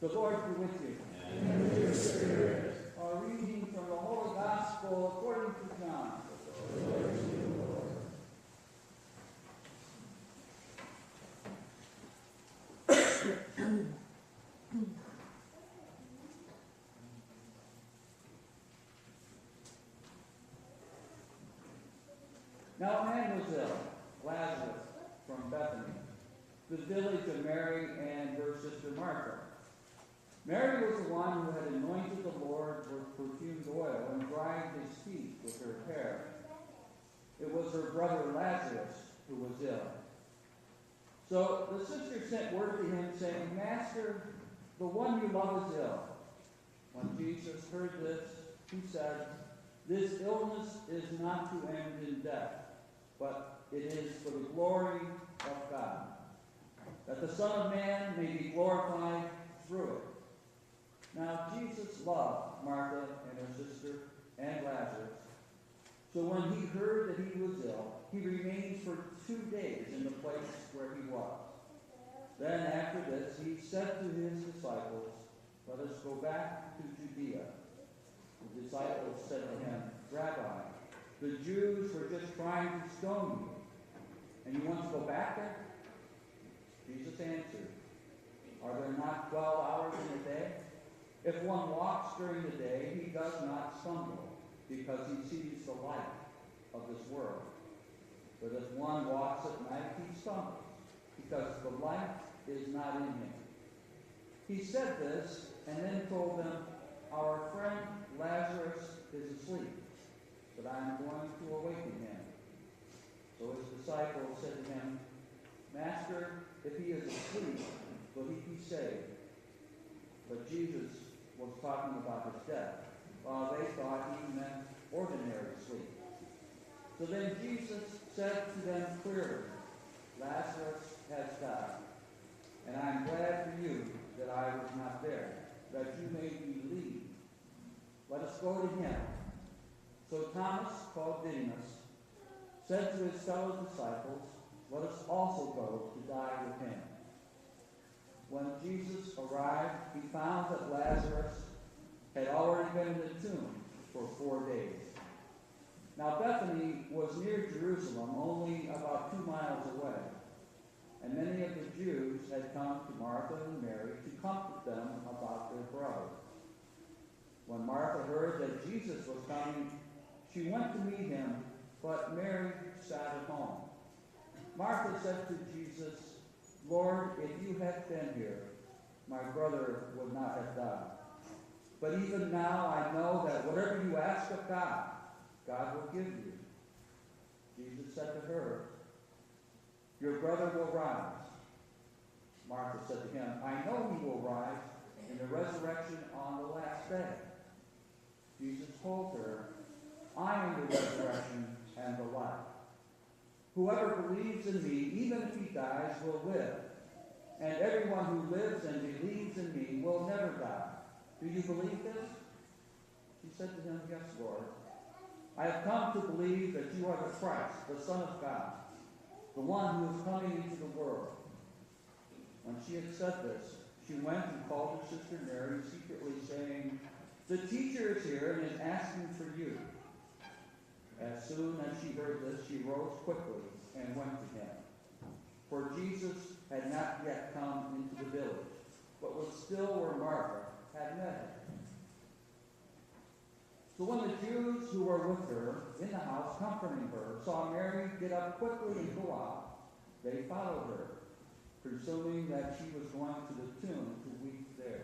The Lord be with you. And with your spirit. A reading from the Holy Gospel according to John. Glory to you, Lord. Now a man was ill, Lazarus, from Bethany, the village of Mary and her sister Martha. Mary was the one who had anointed the Lord with perfumed oil and dried his feet with her hair. It was her brother Lazarus who was ill. So the sister sent word to him, saying, Master, the one you love is ill. When Jesus heard this, he said, This illness is not to end in death, but it is for the glory of God, that the Son of Man may be glorified through it. Now Jesus loved Martha and her sister and Lazarus. So when he heard that he was ill, he remained for 2 days in the place where he was. Then after this, he said to his disciples, Let us go back to Judea. The disciples said to him, Rabbi, the Jews were just trying to stone you, and you want to go back there? Jesus answered, Are there not 12 hours in a day? If one walks during the day, he does not stumble, because he sees the light of this world. But if one walks at night, he stumbles, because the light is not in him. He said this, and then told them, Our friend Lazarus is asleep, but I am going to awaken him. So his disciples said to him, Master, if he is asleep, will he be saved? But Jesus was talking about his death, while they thought he meant ordinary sleep. So then Jesus said to them clearly, Lazarus has died, and I am glad for you that I was not there, that you may believe. Let us go to him. So Thomas, called Didymus, said to his fellow disciples, Let us also go to die with him. When Jesus arrived, he found that Lazarus had already been in the tomb for 4 days. Now Bethany was near Jerusalem, only about 2 miles away. And many of the Jews had come to Martha and Mary to comfort them about their brother. When Martha heard that Jesus was coming, she went to meet him, but Mary sat at home. Martha said to Jesus, Lord, if you had been here, my brother would not have died. But even now I know that whatever you ask of God, God will give you. Jesus said to her, Your brother will rise. Martha said to him, I know he will rise in the resurrection on the last day. Jesus told her, I am the resurrection and the life. Whoever believes in me, even if he dies, will live. And everyone who lives and believes in me will never die. Do you believe this? She said to him, Yes, Lord. I have come to believe that you are the Christ, the Son of God, the one who is coming into the world. When she had said this, she went and called her sister Mary secretly, saying, The teacher is here and is asking for you. As soon as she heard this, she rose quickly and went to him. For Jesus had not yet come into the village, but was still where Martha had met him. So when the Jews who were with her in the house comforting her saw Mary get up quickly and go out, they followed her, presuming that she was going to the tomb to weep there.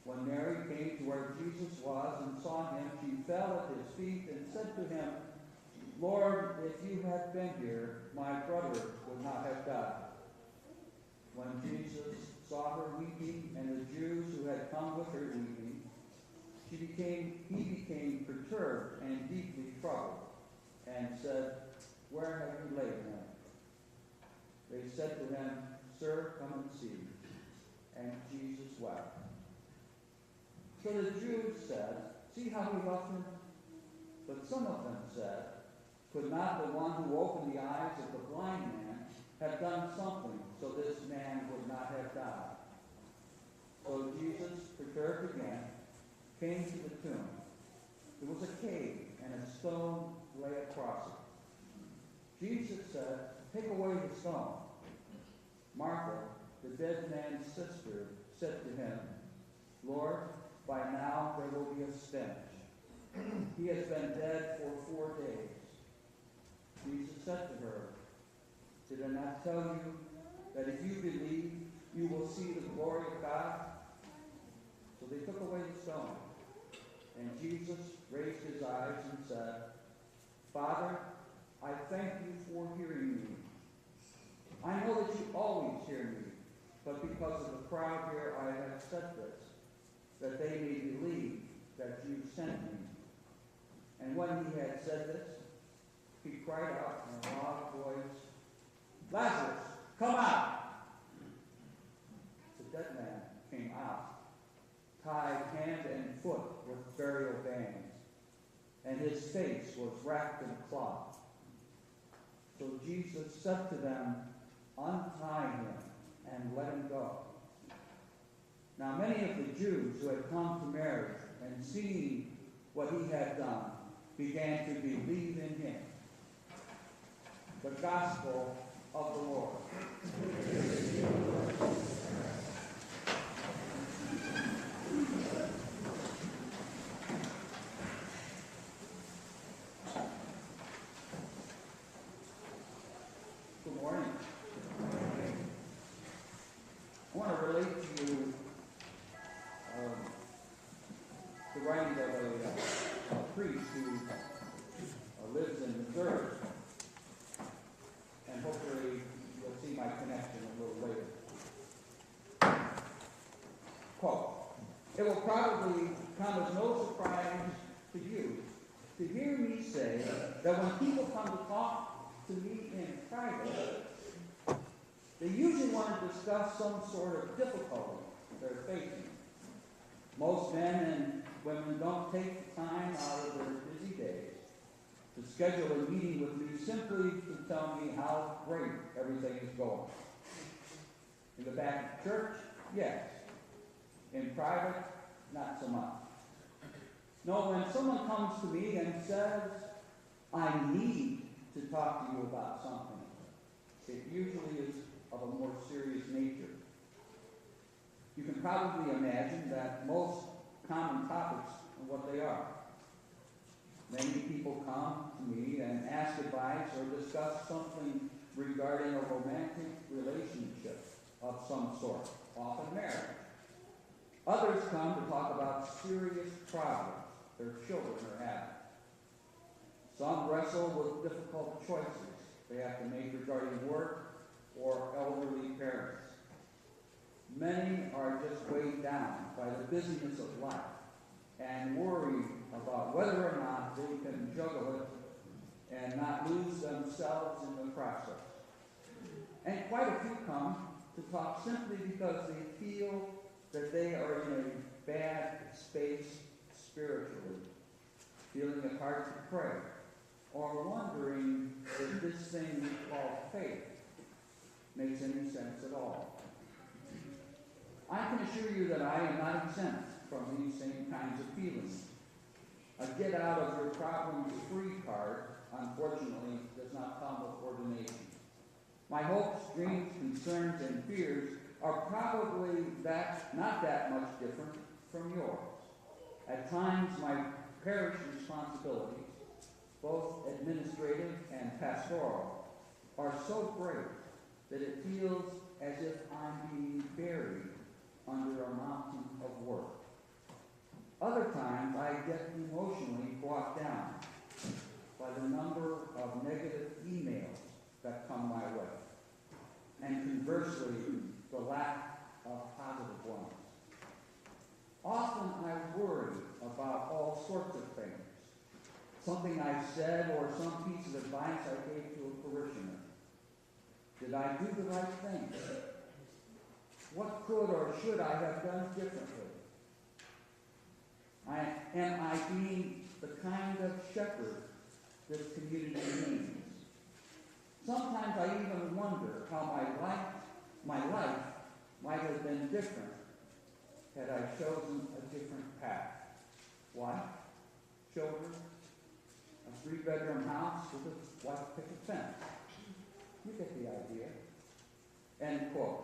When Mary came to where Jesus was and saw him, she fell at his feet and said to him, Lord, if you had been here, my brother would not have died. When Jesus saw her weeping and the Jews who had come with her weeping, he became perturbed and deeply troubled, and said, Where have you laid him? They said to him, Sir, come and see. And Jesus wept. So the Jews said, See how he loved him? But some of them said, Could not the one who opened the eyes of the blind man have done something so this man would not have died? came to the tomb. There was a cave, and a stone lay across it. Jesus said, "Take away the stone." Martha, the dead man's sister, said to him, "Lord, by now there will be a stench. He has been dead for 4 days." Jesus said to her, "Did I not tell you that if you believe, you will see the glory of God?" So they took away the stone. And Jesus raised his eyes and said, "Father, I thank you for hearing me. I know that you always hear me, but because of the crowd here I have said this, that they may believe that you sent me." And when he had said this, he cried out in a loud voice, "Lazarus, come out!" The dead man came out, tied hand and foot with burial bands, and his face was wrapped in cloth. So Jesus said to them, "Untie him and let him go." Now many of the Jews who had come to Mary and seen what he had done began to believe in him. The Gospel of the Lord. Good morning. I want to relate to you the writing of a priest who lives in Missouri. And hopefully you'll see my connection a little later. Quote, "It will probably come as no surprise to you to hear me say that when people come to talk to me in private, they usually want to discuss some sort of difficulty they're facing. Most men and women don't take the time out of their busy days to schedule a meeting with me simply to tell me how great everything is going. In the back of church, yes. In private, not so much. No, when someone comes to me and says, 'I need to talk to you about something,' it usually is of a more serious nature. You can probably imagine that most common topics are what they are. Many people come to me and ask advice or discuss something regarding a romantic relationship of some sort, often marriage. Others come to talk about serious problems their children are having. Some wrestle with difficult choices they have to make regarding work or elderly parents. Many are just weighed down by the busyness of life and worry about whether or not they can juggle it and not lose themselves in the process. And quite a few come to talk simply because they feel that they are in a bad space spiritually, feeling it hard to pray, or wondering if this thing we call faith makes any sense at all. I can assure you that I am not exempt from these same kinds of feelings. A get out of your problems free card, unfortunately, does not come with ordination. My hopes, dreams, concerns, and fears are probably not that much different from yours. At times, my parish responsibilities, both administrative and pastoral, are so great that it feels as if I'm being buried under a mountain of work. Other times, I get emotionally brought down by the number of negative emails that come my way, and conversely, the lack of positive ones. Often I worry about all sorts of things. Something I said or some piece of advice I gave to a parishioner. Did I do the right thing? What could or should I have done differently? Am I being the kind of shepherd this community needs? Sometimes I even wonder how my life might have been different had I chosen a different path. wife, children, a 3-bedroom house with a white picket fence. You get the idea. End quote.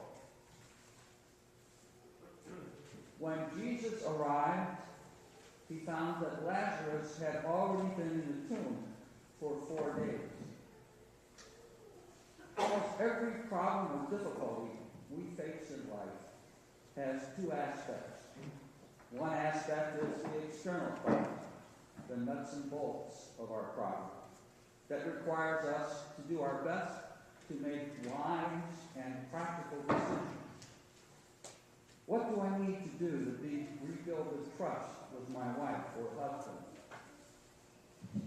When Jesus arrived, he found that Lazarus had already been in the tomb for 4 days. Almost every problem or difficulty we face in life has 2 aspects. One aspect is the external problem, the nuts and bolts of our problem, that requires us to do our best to make wise and practical decisions. What do I need to do to rebuild this trust with my wife or husband?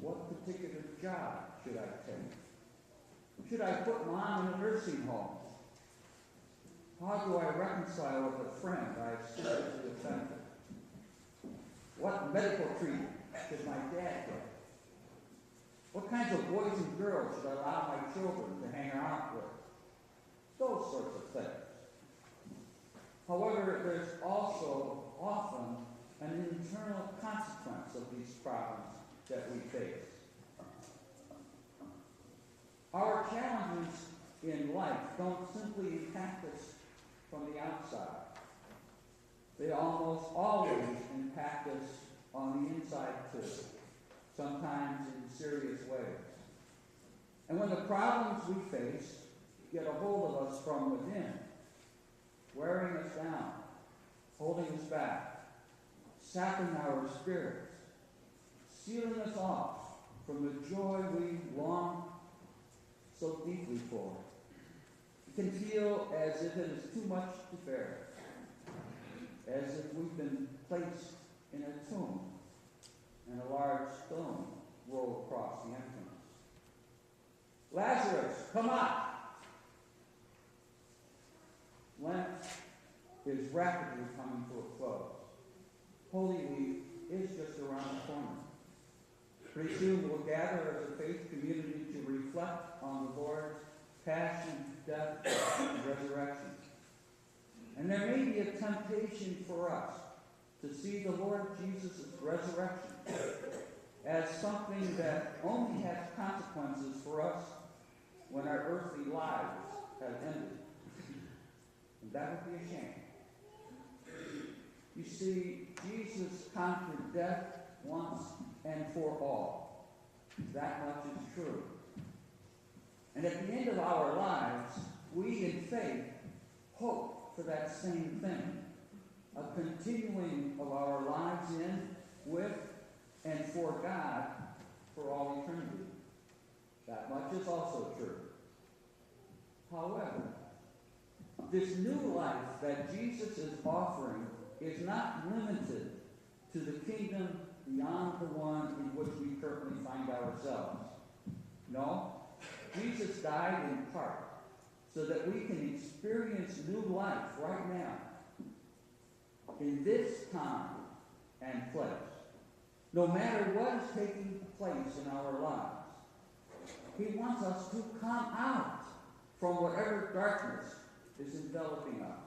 What particular job should I take? Should I put mom in a nursing home? How do I reconcile with a friend I seriously offended? What medical treatment should my dad get? What kinds of boys and girls should I allow my children to hang out with? Those sorts of things. However, there's also often an internal consequence of these problems that we face. Our challenges in life don't simply impact us from the outside. They almost always impact us on the inside too, sometimes in serious ways. And when the problems we face get a hold of us from within, wearing us down, holding us back, sapping our spirits, sealing us off from the joy we long so deeply for, it can feel as if it is too much to bear, as if we've been placed in a tomb and a large stone rolled across the entrance. Lazarus, come out! Lent is rapidly coming to a close. Holy Week is just around the corner. Pretty soon we'll gather as a faith community to reflect on the Lord's passion, death, and resurrection. And there may be a temptation for us to see the Lord Jesus' resurrection as something that only has consequences for us when our earthly lives have ended. And that would be a shame. You see, Jesus conquered death once and for all. That much is true. And at the end of our lives, we in faith hope for that same thing, a continuing of our lives in, with, and for God for all eternity. That much is also true. However, this new life that Jesus is offering is not limited to the kingdom beyond the one in which we currently find ourselves. No, Jesus died in part so that we can experience new life right now, in this time and place, no matter what is taking place in our lives. He wants us to come out from whatever darkness is enveloping us,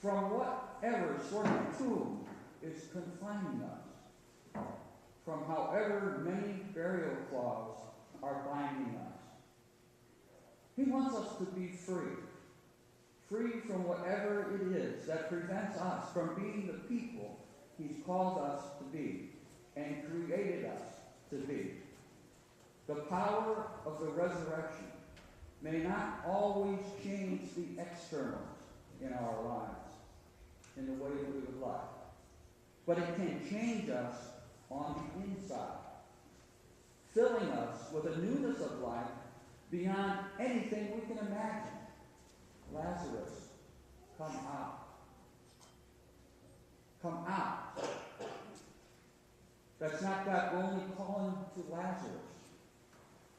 from whatever sort of tomb is confining us, from however many burial cloths are binding us. He wants us to be free from whatever it is that prevents us from being the people He's called us to be and created us to be. The power of the resurrection may not always change the externals in our lives in the way that we would like, but it can change us on the inside, filling us with a newness of life beyond anything we can imagine. Lazarus, come out. Come out. That's not God only calling to Lazarus.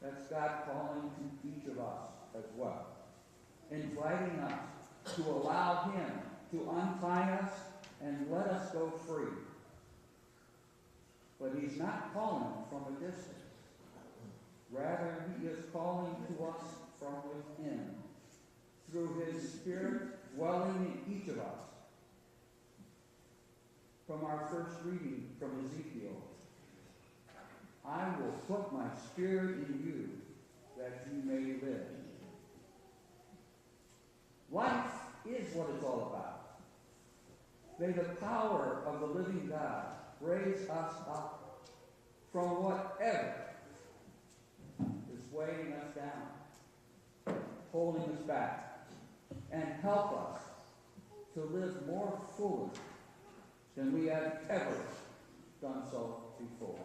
That's God calling to each of us as well, inviting us to allow Him to untie us and let us go free. But He's not calling from a distance. Rather, He is calling to us from within, through His Spirit dwelling in each of us. from our first reading from Ezekiel. I will put my spirit in you that you may live. Life is what it's all about. May the power of the living God raise us up from whatever is weighing us down, holding us back, and help us to live more fully than we have ever done so before.